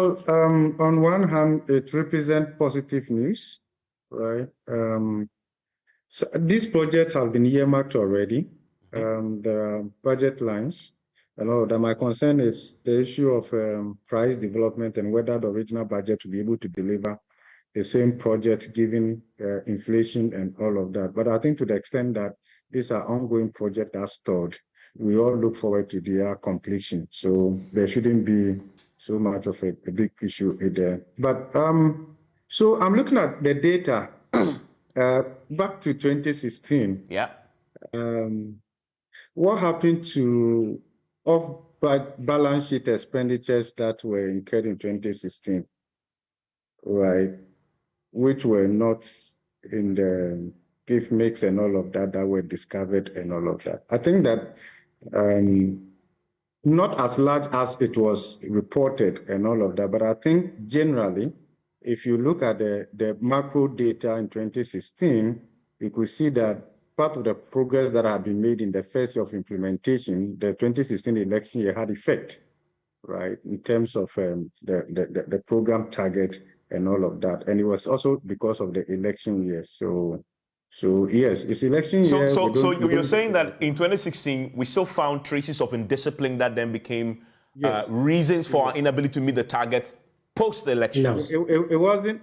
Well, on one hand, it represents positive news, right? So these projects have been earmarked already. The budget lines and all of that. My concern is the issue of price development and whether the original budget will be able to deliver the same project given inflation and all of that. But I think to the extent that these are ongoing projects that stalled, we all look forward to their completion. So there shouldn't be so much of a big issue there. But so I'm looking at the data back to 2016. Yeah. What happened to off-balance sheet expenditures that were incurred in 2016, right? Which were not in the gift mix and all of that were discovered and all of that. I think that not as large as it was reported and all of that, but I think generally, if you look at the macro data in 2016, you could see that part of the progress that had been made in the first year of implementation, the 2016 election year had effect, right, in terms of the program target and all of that. And it was also because of the election year. So yes, it's election year. So you're saying that in 2016, we still found traces of indiscipline that then became reasons for our inability to meet the targets post-elections? No. It wasn't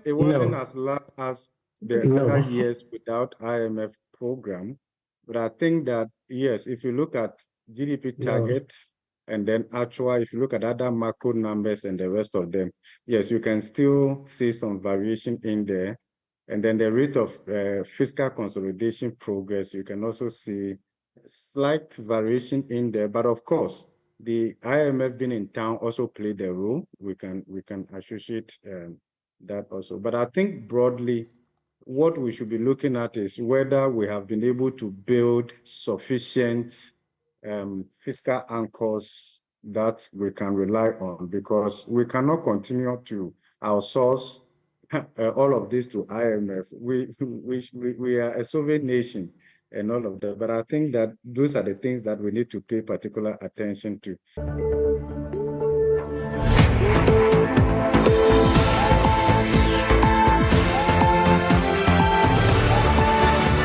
as large as the other years without IMF program. But I think that, yes, if you look at GDP targets and then actual, if you look at other macro numbers and the rest of them, yes, you can still see some variation in there. And then the rate of fiscal consolidation progress, you can also see slight variation in there. But of course, the IMF being in town also played a role. We can associate that also. But I think broadly, what we should be looking at is whether we have been able to build sufficient fiscal anchors that we can rely on, because we cannot continue to outsource all of this to IMF. We are a sovereign nation and all of that. But I think that those are the things that we need to pay particular attention to.